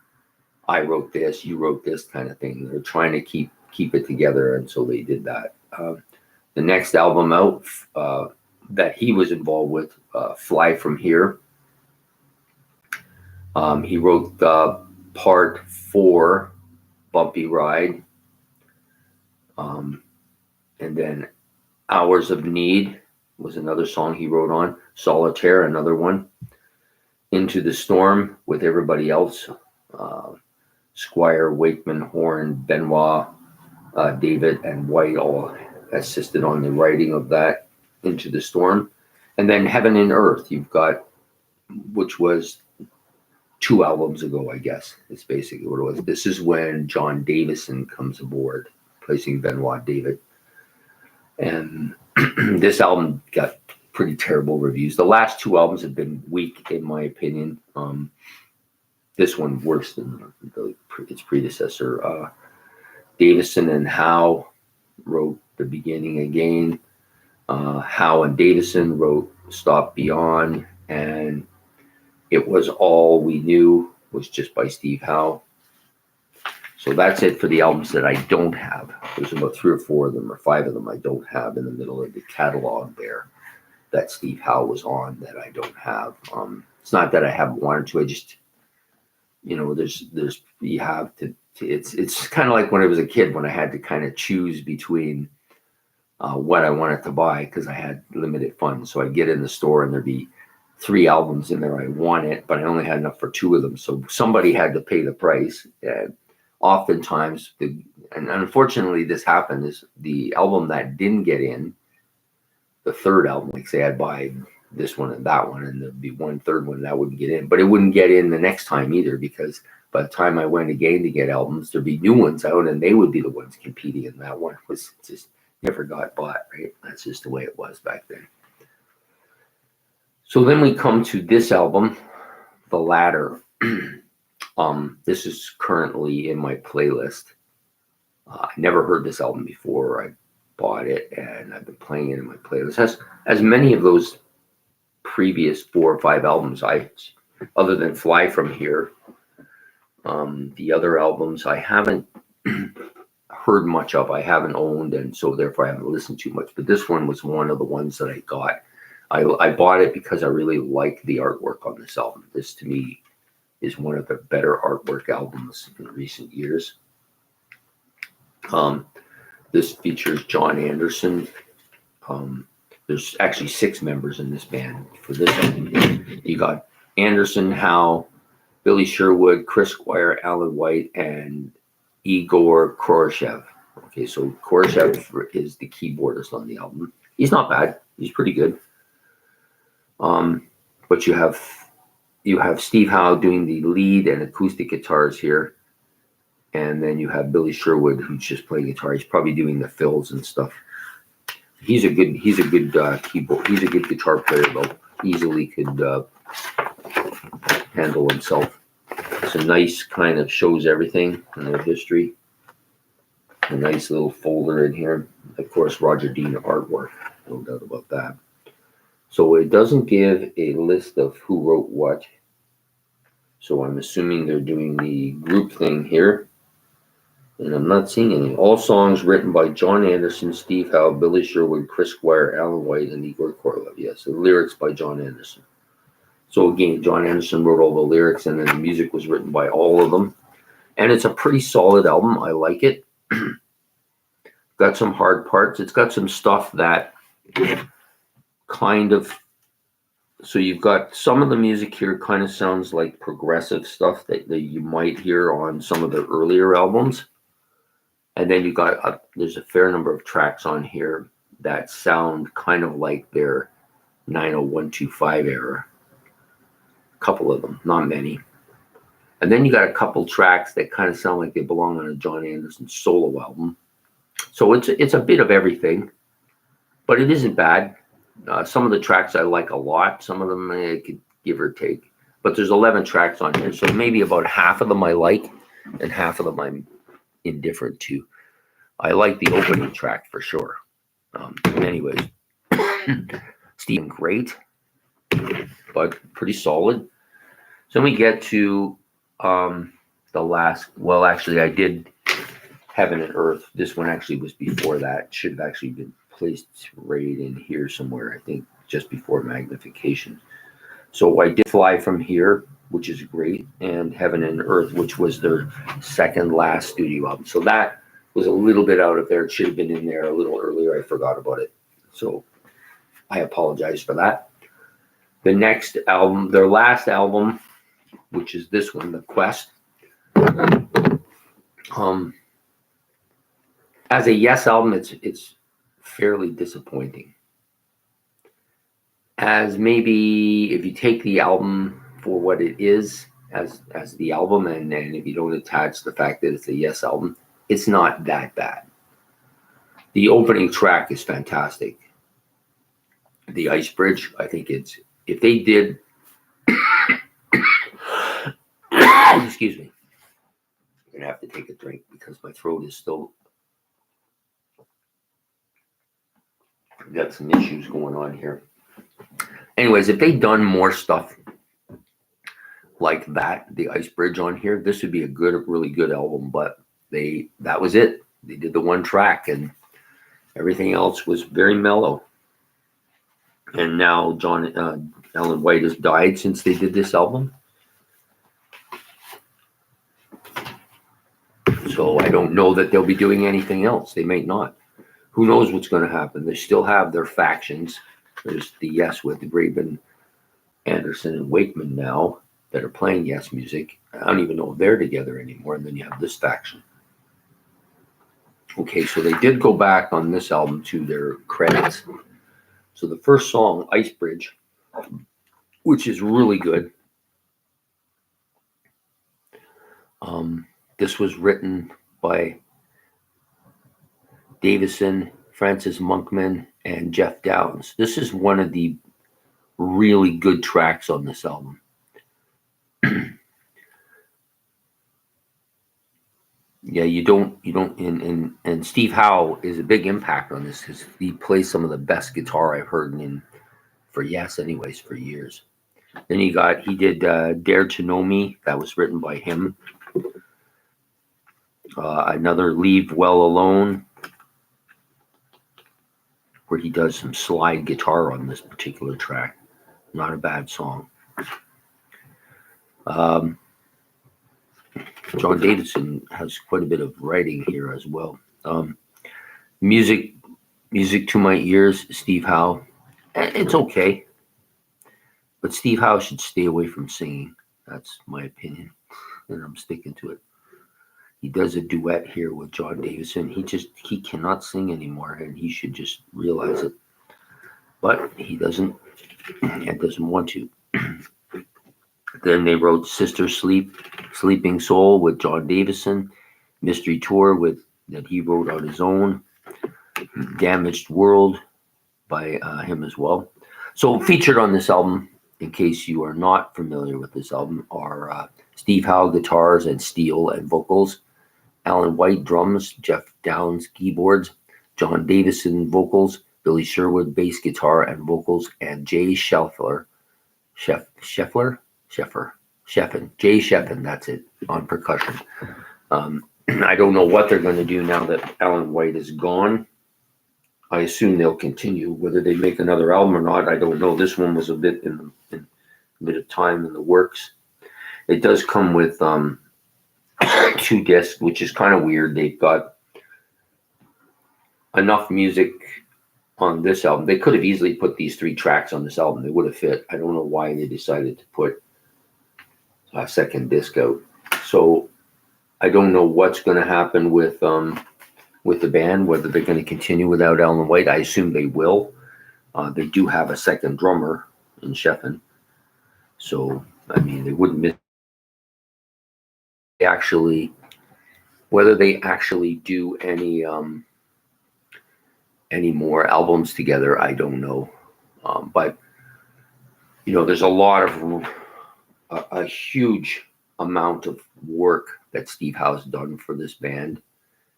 I wrote this, you wrote this kind of thing. They're trying to keep it together, and so they did that. The next album out that he was involved with, Fly From Here. He wrote the part 4, Bumpy Ride. And then Hours of Need was another song he wrote on. Solitaire, another one. Into the Storm with everybody else. Squire, Wakeman, Horn, Benoit, David, and White all assisted on the writing of that, Into the Storm. And then Heaven and Earth, you've got, which was 2 albums ago, I guess. It's basically what it was. This is when John Davison comes aboard, replacing Benoit David. And this album got pretty terrible reviews. The last 2 albums have been weak, in my opinion. This one worse than its predecessor. Davison and Howe wrote The Beginning Again. Howe and Davison wrote Stop Beyond, and It Was All We Knew was just by Steve Howe. So that's it for the albums that I don't have. There's about 3 or 4 of them, or 5 of them I don't have in the middle of the catalog there that Steve Howe was on that I don't have. It's not that I haven't wanted to. I just, there's you have to. It's kind of like when I was a kid, when I had to kind of choose between what I wanted to buy because I had limited funds. So I'd get in the store and there'd be 3 albums in there I wanted, but I only had enough for 2 of them. So somebody had to pay the price. And oftentimes, and unfortunately this happened, is the album that didn't get in, the 3rd album, like say I'd buy this one and that one, and there'd be 1/3 one that wouldn't get in, but it wouldn't get in the next time either, because by the time I went again to get albums, there'd be new ones out and they would be the ones competing, and that one was just never got bought, right? That's just the way it was back then. So then we come to this album, The Ladder. This is currently in my playlist. I never heard this album before. I bought it and I've been playing it in my playlist. As many of those previous 4 or 5 albums, other than Fly From Here, the other albums I haven't heard much of. I haven't owned, and so therefore I haven't listened to much. But this one was one of the ones that I got. I bought it because I really like the artwork on this album. This, to me, is one of the better artwork albums in recent years. This features John Anderson. There's actually 6 members in this band for this album. You got Anderson, Howe, Billy Sherwood, Chris Squire, Alan White, and Igor Khrushchev. Okay, so Khrushchev is the keyboardist on the album. He's not bad. He's pretty good. But you have Steve Howe doing the lead and acoustic guitars here, and then you have Billy Sherwood, who's just playing guitar. He's probably doing the fills and stuff. He's a good keyboard. He's a good guitar player, though. Easily could handle himself. It's a nice kind of shows everything in their history. A nice little folder in here. Of course, Roger Dean artwork, no doubt about that. So it doesn't give a list of who wrote what. So I'm assuming they're doing the group thing here. And I'm not seeing any. All songs written by John Anderson, Steve Howe, Billy Sherwood, Chris Squire, Alan White, and Igor Khrushchev. Yes, the lyrics by John Anderson. So again, John Anderson wrote all the lyrics, and then the music was written by all of them. And it's a pretty solid album. I like it. Got some hard parts. It's got some stuff that kind of, so you've got some of the music here kind of sounds like progressive stuff that you might hear on some of the earlier albums. And then you got, there's a fair number of tracks on here that sound kind of like their 90125 era. A couple of them, not many. And then you got a couple tracks that kind of sound like they belong on a John Anderson solo album. So it's a bit of everything, but it isn't bad. Some of the tracks I like a lot. Some of them I could give or take. But there's 11 tracks on here, so maybe about half of them I like, and half of them I'm indifferent to. I like the opening track for sure. Anyways, Stephen, great, but pretty solid. So we get to the last. Well, actually, I did Heaven and Earth. This one actually was before that. Should have actually been placed right in here somewhere, I think, just before Magnification. So I did Fly From Here, which is great, and Heaven and Earth, which was their second last studio album. So that was a little bit out of there. It should have been in there a little earlier. I forgot about it. So I apologize for that. The next album, their last album, which is this one, The Quest. As a Yes album, it's fairly disappointing. As maybe if you take the album for what it is, as the album, and if you don't attach the fact that it's a Yes album, it's not that bad. The opening track is fantastic. The Ice Bridge, I think it's, if they did, excuse me, I'm gonna have to take a drink because my throat is still, I've got some issues going on here. Anyways, if they'd done more stuff like that, the Ice Bridge on here, this would be a good, really good album, but that was it. They did the one track and everything else was very mellow. And now Alan White has died since they did this album. So I don't know that they'll be doing anything else. They may not. Who knows what's going to happen? They still have their factions. There's the Yes with Graben, Anderson, and Wakeman now that are playing Yes music. I don't even know if they're together anymore. And then you have this faction. Okay, so they did go back on this album to their credits. So the first song, Ice Bridge, which is really good. This was written by Davison, Francis Monkman, and Jeff Downes. This is one of the really good tracks on this album. Yeah, you don't, and Steve Howe is a big impact on this because he plays some of the best guitar I've heard for Yes, anyways, for years. Then he did Dare to Know Me. That was written by him. Another Leave Well Alone, where he does some slide guitar on this particular track. Not a bad song. John Davidson has quite a bit of writing here as well. Music to my ears, Steve Howe. It's okay. But Steve Howe should stay away from singing. That's my opinion. And I'm sticking to it. He does a duet here with John Davison. He cannot sing anymore, and he should just realize it. But he doesn't, and doesn't want to. Then they wrote Sister Sleeping Soul with John Davison, Mystery Tour that he wrote on his own, Damaged World by him as well. So featured on this album, in case you are not familiar with this album, are Steve Howe guitars and steel and vocals, Alan White drums, Jeff Downes keyboards, John Davison vocals, Billy Sherwood bass guitar and vocals, and Jay Sheffin, that's it, on percussion. I don't know what they're going to do now that Alan White is gone. I assume they'll continue. Whether they make another album or not, I don't know. This one was a bit a bit of time in the works. It does come with 2 discs, which is kind of weird. They've got enough music on this album. They could have easily put these 3 tracks on this album. They would have fit. I don't know why they decided to put a second disc out. So I don't know what's going to happen with the band, whether they're going to continue without Alan White. I assume they will. They do have a second drummer in Sheffin. So, I mean, they wouldn't miss whether they actually do any more albums together, I don't know. But, there's a huge amount of work that Steve Howe's done for this band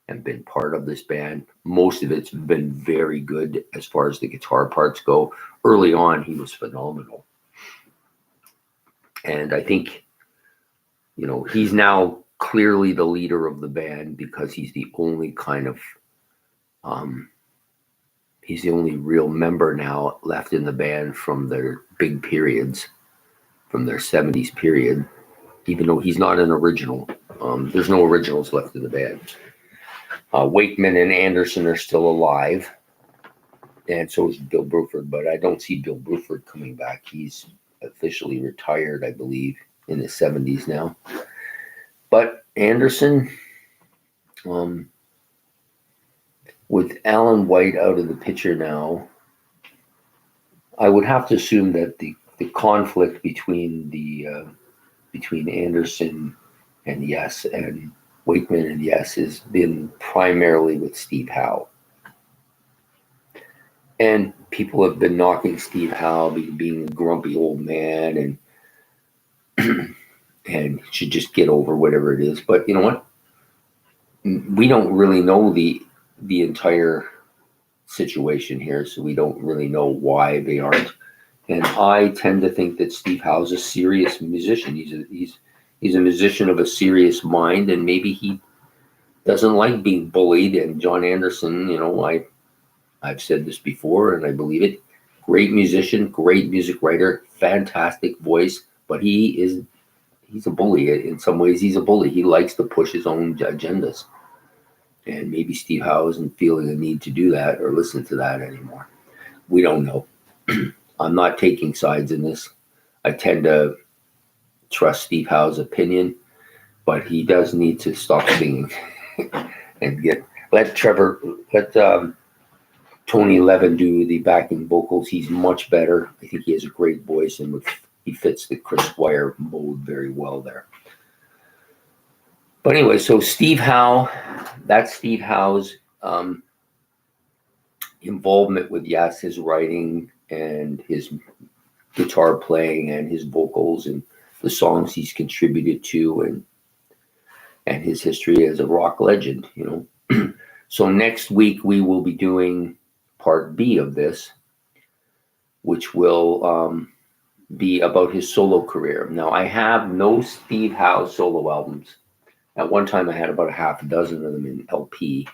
and been part of this band. Most of it's been very good as far as the guitar parts go. Early on, he was phenomenal. And I think, he's now clearly the leader of the band because he's the only he's the only real member now left in the band from their big periods, from their 70s period, even though he's not an original. There's no originals left in the band. Wakeman and Anderson are still alive, and so is Bill Bruford, but I don't see Bill Bruford coming back. He's officially retired, I believe, in his 70s now. But Anderson, with Alan White out of the picture now, I would have to assume that the conflict between Anderson and Yes and Wakeman and Yes has been primarily with Steve Howe. And people have been knocking Steve Howe being a grumpy old man and should just get over whatever it is. But you know what? We don't really know the entire situation here, so we don't really know why they aren't. And I tend to think that Steve Howe's a serious musician. He's a musician of a serious mind, and maybe he doesn't like being bullied. And John Anderson, you know, I've said this before, and I believe it. Great musician, great music writer, fantastic voice, but he's a bully. In some ways, he's a bully. He likes to push his own agendas. And maybe Steve Howe isn't feeling a need to do that or listen to that anymore. We don't know. I'm not taking sides in this. I tend to trust Steve Howe's opinion, but he does need to stop singing and let Tony Levin do the backing vocals. He's much better. I think he has a great voice, and he fits the Chris Squire mold very well there. But anyway, so Steve Howe, that's Steve Howe's involvement with Yes, his writing and his guitar playing and his vocals and the songs he's contributed to and his history as a rock legend, you know. So next week we will be doing part B of this, which will be about his solo career. Now, I have no Steve Howe solo albums. At one time, I had about a half a dozen of them in LP,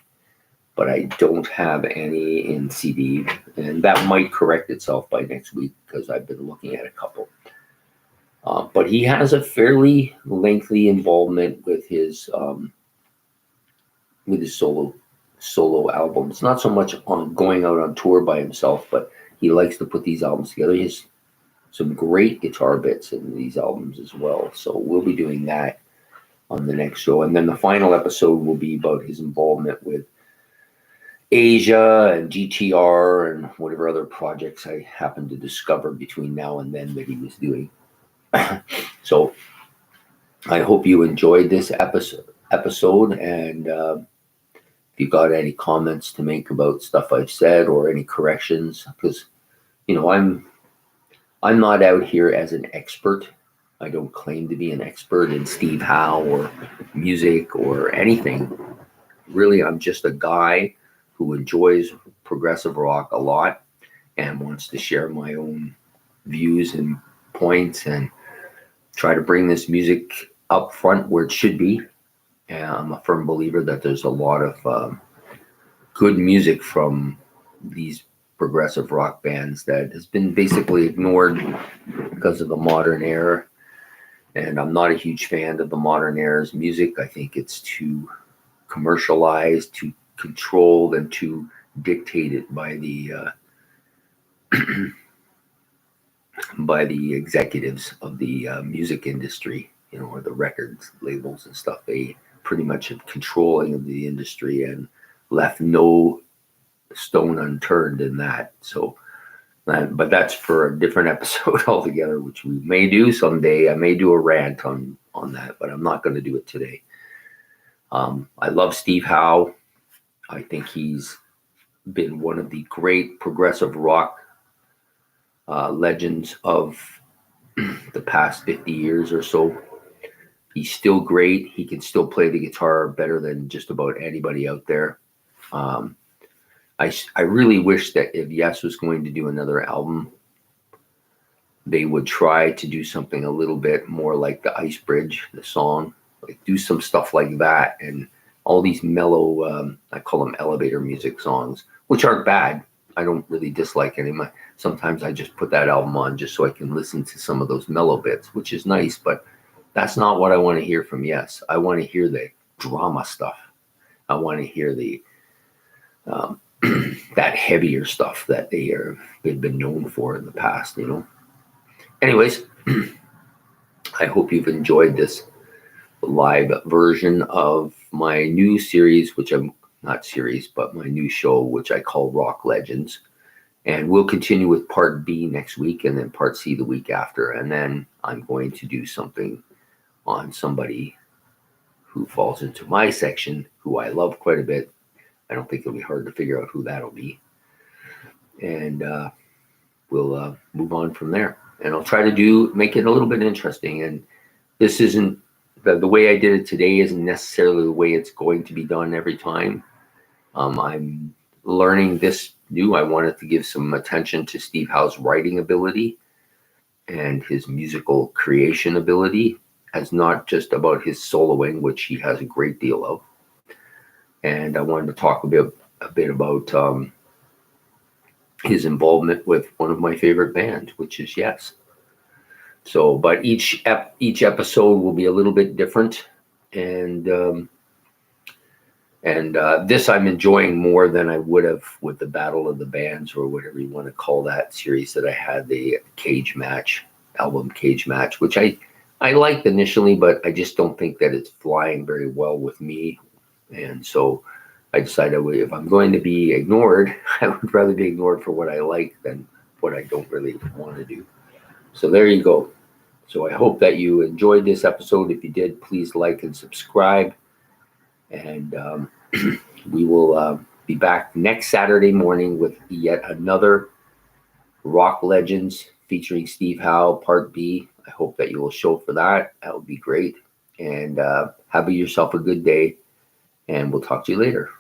but I don't have any in CD, and that might correct itself by next week because I've been looking at a couple. But he has a fairly lengthy involvement with his solo albums. Not so much on going out on tour by himself, but he likes to put these albums together. He has some great guitar bits in these albums as well. So we'll be doing that on the next show. And then the final episode will be about his involvement with Asia and GTR and whatever other projects I happen to discover between now and then that he was doing. So I hope you enjoyed this episode, and if you got any comments to make about stuff I've said or any corrections, because you know I'm not out here as an expert. I don't claim to be an expert in Steve Howe or music or anything. Really, I'm just a guy who enjoys progressive rock a lot and wants to share my own views and points and try to bring this music up front where it should be. And I'm a firm believer that there's a lot of good music from these progressive rock bands that has been basically ignored because of the modern era. And I'm not a huge fan of the modern era's music. I think it's too commercialized, too controlled, and too dictated by the by the executives of the music industry, you know, or the records labels and stuff. They pretty much have controlling of the industry and left no stone unturned in that. So, but that's for a different episode altogether, which we may do someday. I may do a rant on that, but I'm not going to do it today. I love Steve Howe. I think he's been one of the great progressive rock legends of the past 50 years or so. He's still great. He can still play the guitar better than just about anybody out there. I really wish that if Yes was going to do another album, they would try to do something a little bit more like the Ice Bridge, the song, like do some stuff like that. And all these mellow, I call them elevator music songs, which aren't bad. I don't really dislike any. Sometimes I just put that album on just so I can listen to some of those mellow bits, which is nice, but that's not what I want to hear from Yes. I want to hear the drama stuff. I want to hear the that heavier stuff that they've been known for in the past, you know. Anyways, I hope you've enjoyed this live version of my new series, which I'm not series, but my new show, which I call Rock Legends. And we'll continue with part B next week and then part C the week after. And then I'm going to do something on somebody who falls into my section, who I love quite a bit. I don't think it'll be hard to figure out who that'll be. And we'll move on from there. And I'll try to make it a little bit interesting. And this isn't, the way I did it today isn't necessarily the way it's going to be done every time. I'm learning this new. I wanted to give some attention to Steve Howe's writing ability and his musical creation ability, as not just about his soloing, which he has a great deal of. And I wanted to talk a bit about his involvement with one of my favorite bands, which is Yes. So, but each episode will be a little bit different, and this I'm enjoying more than I would have with the Battle of the Bands, or whatever you want to call that series that I had, the album Cage Match, which I liked initially, but I just don't think that it's flying very well with me. And so I decided if I'm going to be ignored, I would rather be ignored for what I like than what I don't really want to do. So there you go. So I hope that you enjoyed this episode. If you did, please like and subscribe. And we will be back next Saturday morning with yet another Rock Legends featuring Steve Howe, Part B. I hope that you will show for that. That would be great. And have yourself a good day. And we'll talk to you later.